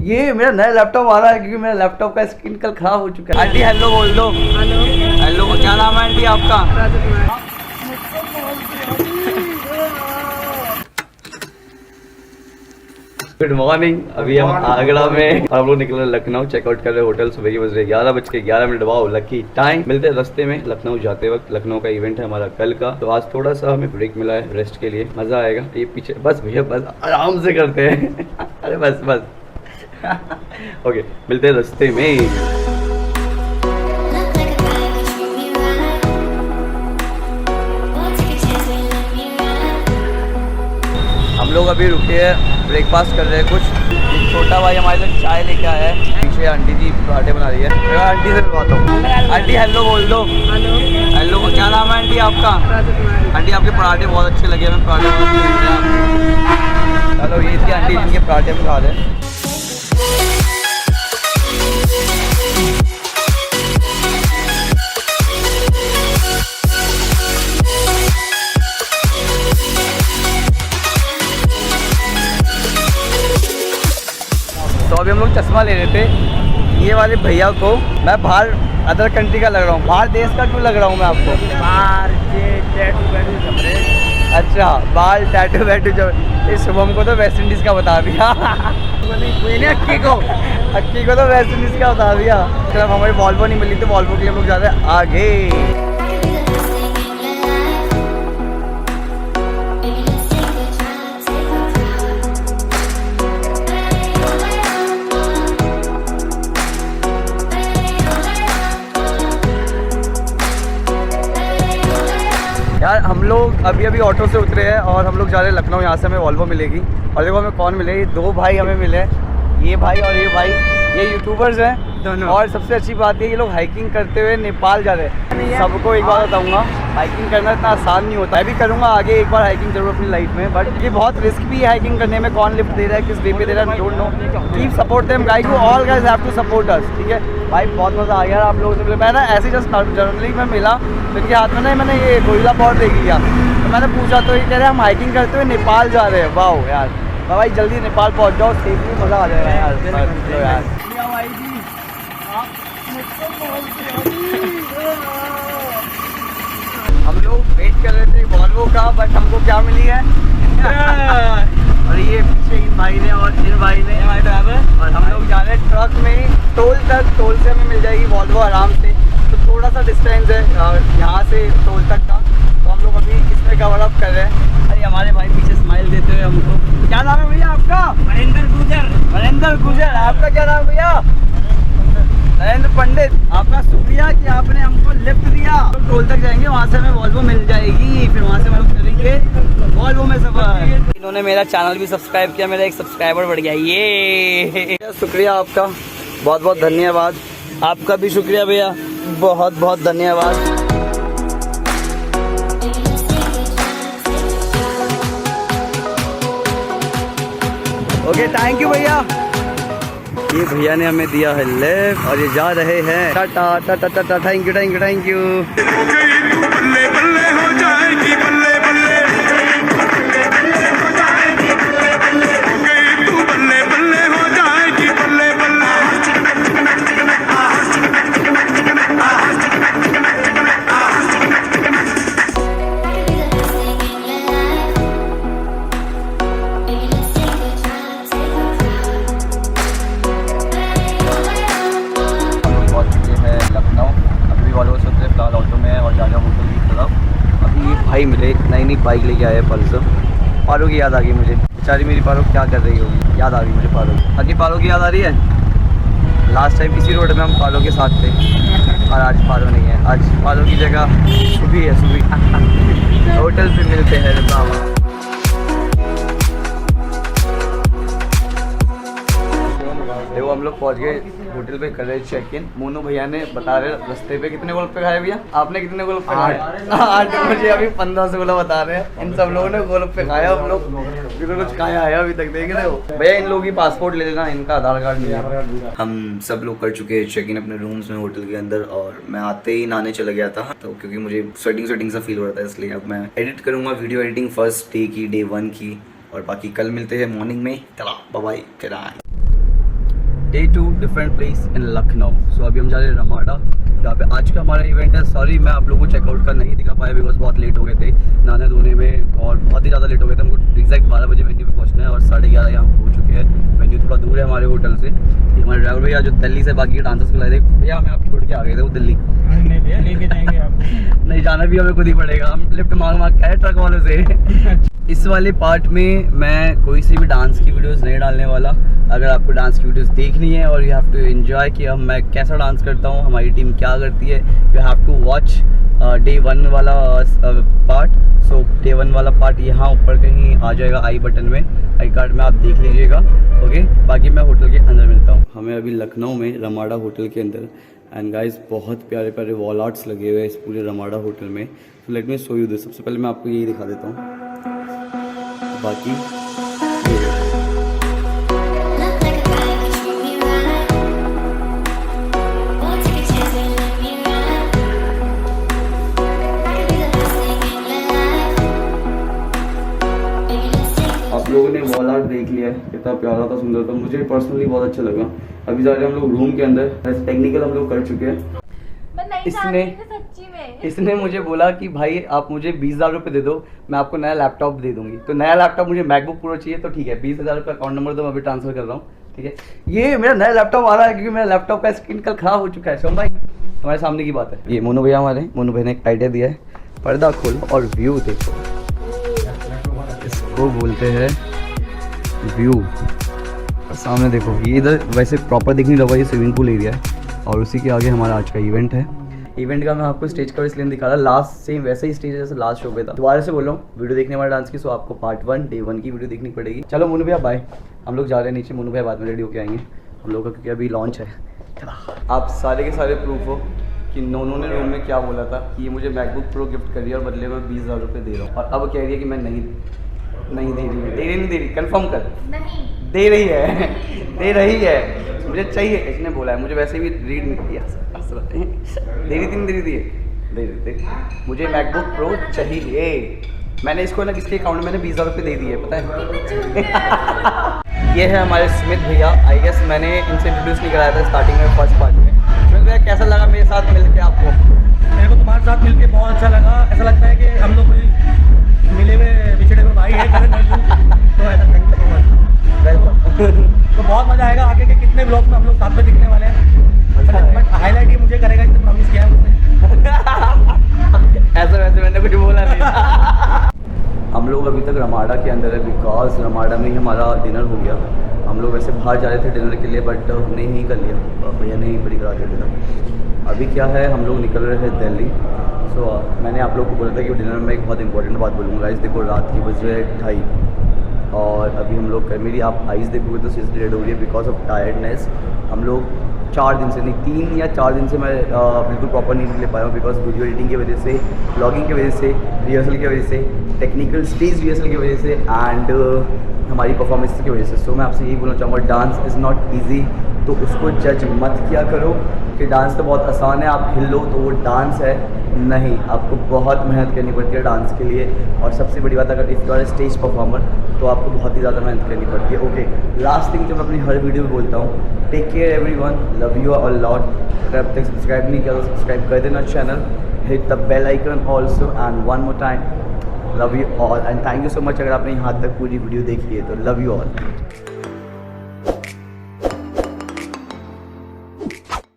ये मेरा नया लैपटॉप आ रहा है क्योंकि मेरा लैपटॉप का स्क्रीन कल खराब हो चुका है। आंटी हेलो बोल दो। हेलो हेलो, क्या नाम है आंटी आपका? Good morning. अभी हम आगरा में हम लोग निकले लखनऊ, चेकआउट कर रहे होटल। सुबह की बज रहे 11:11। Wow lucky time. मिलते हैं रास्ते में लखनऊ जाते वक्त। लखनऊ का इवेंट है हमारा कल का, तो आज थोड़ा सा हमें ब्रेक मिला है रेस्ट के लिए। मजा आएगा। ये पीछे बस भैया बस आराम से करते हैं अरे बस बस ओके, मिलते हैं रास्ते में। हम लोग अभी रुके हैं, ब्रेकफास्ट कर रहे हैं कुछ। एक छोटा भाई हमारे लिए चाय लेके आया है। पीछे आंटी जी पराठे बना रही है। मैं आंटी से मिलवाता हूँ। आंटी हेलो बोल दो। हेलो हेलो, क्या नाम है आंटी आपका? आंटी आपके पराठे बहुत अच्छे लगे हमें। पराठे बहुत अच्छे लगे। चलो ये थी आंटी जिनके पराठे हम खा रहे हैं। तो अभी हम लोग चश्मा ले रहे थे। ये वाले भैया को मैं बाहर अदर कंट्री का लग रहा हूँ। बाहर देश का क्यों लग रहा हूँ मैं आपको? बाहर टैटू वैटू जमरे। अच्छा, बाल टैटू वैटू जो इस शुभम को तो वेस्ट इंडीज़ का बता दिया अक्की को तो वेस्ट इंडीज़ का बता दिया। चलो हमारी वॉल्वो नहीं मिली, तो वॉल्वो के लिए हम लोग जा रहे हैं आगे। यार हम लोग अभी अभी ऑटो से उतरे हैं और हम लोग जा रहे हैं लखनऊ। यहाँ से हमें वॉल्वो मिलेगी। और देखो हमें कौन मिलेगी, दो भाई हमें मिले, ये भाई और ये भाई। ये यूट्यूबर्स हैं दोनों। और सबसे अच्छी बात है ये लोग हाइकिंग करते हुए नेपाल जा रहे हैं। सबको एक बात बताऊंगा, हाइकिंग करना इतना आसान नहीं होता है। मैं भी करूँगा आगे एक बार हाइकिंग जरूर अपनी लाइफ में, बट ये बहुत रिस्क भी है हाइकिंग करने में। कौन लिफ्ट दे रहा है, किस वे पे दे रहा है, don't know. Keep support them guys, you all guys have to support us. ठीक है भाई, बहुत मज़ा आ गया आप लोगों से मिले। मैं ना ऐसे जस्ट जनरली मैं मिला, तो इनके हाथ में ना मैंने ये गोरिल्ला पॉड देख लिया। तो मैंने पूछा तो ये कह रहे हैं हम हाइकिंग करते हुए नेपाल जा रहे हैं। वाओ यार, भाई जल्दी नेपाल पहुँच जाओ, सेफली मज़ा आ जाएगा यार। हम लोग वेट कर रहे थे वॉल्वो का, बट हमको क्या मिली है और ये पीछे इन भाई ने और इन भाई ने हमारे ड्राइवर। और हम लोग जा रहे हैं ट्रक में टोल तक। टोल से हमें मिल जाएगी वॉल्वो आराम से। तो थोड़ा सा डिस्टेंस है यहाँ से टोल तक का, तो हम लोग अभी इसमें कवर अप कर रहे हैं। अरे हमारे भाई पीछे स्माइल देते हुए हमको। क्या नाम है भैया आपका? महेंद्र गुजर। महेंद्र गुजर। आपका क्या नाम भैया? नरेंद्र पंडित। आपका शुक्रिया कि आपने हमको लिफ्ट दिया। तो टोल तक जाएंगे, वहाँ से हमें वॉल्वो मिल जाएगी। फिर वहाँ से हम लोग करेंगे वॉल्वो में सफर। इन्होंने मेरा चैनल भी सब्सक्राइब किया, मेरा एक सब्सक्राइबर बढ़ गया। ये शुक्रिया आपका, बहुत बहुत धन्यवाद। आपका भी शुक्रिया भैया, बहुत बहुत धन्यवाद। ओके थैंक यू भैया। ये भैया ने हमें दिया है लेफ्ट और ये जा रहे हैं Tata Tata Tata. Thank you thank you thank you. बल्ले बल्ले हो जाएगी, बल्ले बल्ले तू बल्ले बल्ले हो जाएगी, बल्ले बल्ले। भाई मिले, नई नई बाइक लेके आए पल्सर। पारो की याद आ गई मुझे, बेचारी मेरी पारो क्या कर रही होगी। याद आ गई मुझे पारो। बाकी पारो की याद आ रही है। लास्ट टाइम इसी रोड में हम पारो के साथ थे और आज पारो नहीं है। आज पारो की जगह सुबी है, सुबी होटल पे मिलते हैं। देखो हम लोग पहुंच गए होटल पे, कर रहे चेक इन। मोनू भैया ने बता रहे रास्ते पे कितने गोलगप्पे खाए भैया? आपने कितने गोलगप्पे खाए? 8 मुझे अभी 1516 बता रहे हैं। इन सब लोगों ने गोलगप्पे खाया। हम लोग कुछ खाया है अभी तक, देख रहे हो भैया। इन लोगों की पासपोर्ट ले लेना, इनका आधार कार्ड नहीं है। हम सब लोग कर चुके हैं चेक इन अपने रूम्स में होटल के अंदर। और मैं आते ही नहाने चला गया था, तो क्योंकि मुझे स्वेटिंग सा फील हो रहा था, इसलिए अब मैं एडिट करूंगा वीडियो एडिटिंग फर्स्ट डे की, डे 1 की। और बाकी कल मिलते हैं मॉर्निंग में। चला bye bye. Day 2 different place in Lucknow. So अभी हम जा रहे हैं रमाडा, जहाँ पे आज का हमारा इवेंट है। सॉरी मैं आप लोगों को चेकआउट का नहीं दिखा पाया बिकॉज बहुत लेट हो गए थे नहाने धोने में और बहुत ही ज़्यादा लेट हो गए थे। हमको एग्जैक्ट 12 बजे वेन्यू पे पहुँचना है और 11:30 यहाँ पहुँच चुके हैं। वेन्यू थोड़ा दूर है हमारे होटल से। हमारे ड्राइवर भैया जो दिल्ली से बाकी डांसर्स को लाए थे, भैया हमें आप छोड़ के आ गए थे वो दिल्ली। नहीं भैया लेके जाएंगे आप। नहीं जाना भी हमें खुद ही पड़ेगा, हम लिफ्ट मांग मांग के ट्रक वालों से। इस वाले पार्ट में मैं कोई सी भी डांस की वीडियोस नहीं डालने वाला। अगर आपको डांस की वीडियोस देखनी है और यू हैव टू एंजॉय कि हम मैं कैसा डांस करता हूँ, हमारी टीम क्या करती है, you have to watch day 1 वाला पार्ट। सो डे 1 वाला पार्ट यहाँ ऊपर कहीं आ जाएगा आई बटन में, आई कार्ड में आप देख लीजिएगा। ओके, बाकी मैं होटल के अंदर मिलता हूँ। हमें अभी लखनऊ में रमाडा होटल के अंदर एंड गाइस बहुत प्यारे प्यारे वॉल आर्ट्स लगे हुए हैं इस पूरे रमाडा होटल में। तो let me show you this. सबसे पहले मैं आपको यही दिखा देता हूँ। बाकी आप लोगों ने वॉल आर्ट देख लिया है, कितना प्यारा था, सुंदर था, मुझे पर्सनली बहुत अच्छा लगा। अभी जा रहे हैं हम लोग रूम के अंदर। टेक्निकल हम लोग कर चुके हैं। इसने मुझे बोला कि भाई आप मुझे 20,000 रुपये दे दो, मैं आपको नया लैपटॉप दे दूंगी। तो नया लैपटॉप मुझे मैकबुक प्रो चाहिए, तो ठीक है 20,000 रुपये अकाउंट नंबर दो, मैं अभी ट्रांसफर कर रहा हूँ। ठीक है, ये मेरा नया लैपटॉप आ रहा है क्योंकि मेरा लैपटॉप का स्क्रीन कल खराब हो चुका है। सोम भाई हमारे सामने की बात है। ये मोनू भैया हमारे, मोनू भैया ने एक आइडिया दिया है, पर्दा खोलो और व्यू देखो। इसको बोलते हैं व्यू। और सामने देखो, ये इधर वैसे प्रॉपर दिख नहीं रहा, ये स्विमिंग पूल एरिया है और उसी के आगे हमारा आज का इवेंट है। इवेंट का मैं आपको स्टेज का इसलिए दिखा रहा, लास्ट सेम वैसे ही स्टेज जैसे लास्ट शो पे था। दोबारा से बोल रहा हूँ, वीडियो देखने वाले डांस की, सो आपको पार्ट 1 डे 1 की वीडियो देखनी पड़ेगी। चलो मोनू भैया बाय, हम लोग जा रहे हैं नीचे। मोनू भैया बाद में रेडी होके आएंगे हम लोग का, क्योंकि अभी लॉन्च है। आप सारे के सारे प्रूफ हो कि नोनू ने रूम में क्या बोला था कि ये मुझे मैकबुक प्रो गिफ्ट करिए और बदले में 20,000 रुपये दे रहा हूँ, और अब कह रही है कि मैं नहीं दे रही, कंफर्म कर। नहीं दे रही है, दे रही है, मुझे चाहिए। इसने बोला है, मुझे वैसे भी रीड नहीं किया, दे रही थी, मुझे मैकबुक प्रो चाहिए। मैंने इसको ना किसके अकाउंट में 20,000 रुपये दे दिए, पता है। ये है हमारे सुमित भैया। आई गेस मैंने इनसे इंट्रोड्यूस नहीं कराया था स्टार्टिंग में फर्स्ट पार्ट में। सुमित भैया कैसा लगा मेरे साथ मिलकर आपको? मेरे को तुम्हारे साथ मिलके बहुत अच्छा लगा। ऐसा लगता है कि हम लोग कोई मिले हुए बिछड़े हुए भाई है। तो ऐसा थैंक यू सो मच। तो बहुत मज़ा आएगा। आगे के कितने ब्लॉग में हम लोग साथ में दिखने वाले हैं। बट हाईलाइट ये मुझे करेगा, इसने प्रॉमिस किया है मुझसे। ऐसा वैसे मैंने कुछ बोला नहीं। हम लोग अभी तक रमाडा के अंदर है बिकॉज रमाडा में ही हमारा डिनर हो गया। हम लोग वैसे बाहर जा रहे थे डिनर के लिए बट हमने यहीं कर लिया, भैया ने यहीं बड़ी करा दिया डिनर। अभी क्या है, हम लोग निकल रहे हैं दिल्ली। सो मैंने आप लोग को बोला था कि डिनर में एक बहुत इंपॉर्टेंट बात बोलूँगा। इस देखो रात की बज रहे हैं 2:30 और अभी हम लोग मेरी आप आइज़ देखोगे तो सीरियसली रेड हो रही है बिकॉज ऑफ टायर्डनेस। हम लोग 4 दिन से नहीं 3 या 4 दिन से मैं बिल्कुल प्रॉपर नहीं ले पाया हूँ बिकॉज वीडियो एडिटिंग की वजह से, ब्लॉगिंग की वजह से, रिहर्सल की वजह से, टेक्निकल स्टेज रिहर्सल की वजह से एंड हमारी परफॉर्मेंस की वजह से। सो मैं आपसे यही बोलना चाहूँगा, डांस इज़ नॉट ईजी, तो उसको जज मत किया करो कि डांस तो बहुत आसान है, आप हिल लो तो वो डांस है। नहीं, आपको बहुत मेहनत करनी पड़ती है डांस के लिए। और सबसे बड़ी बात, अगर if you are stage performer तो आपको बहुत ही ज़्यादा मेहनत करनी पड़ती है। ओके, लास्ट थिंग जो मैं अपनी हर वीडियो में बोलता हूँ, take care everyone, love you all lot. अगर अब तक सब्सक्राइब नहीं किया तो सब्सक्राइब कर देना channel, hit the bell icon also and one more time love you all and thank you so much. अगर आपने यहाँ तक पूरी वीडियो देखी है तो लव यू ऑल।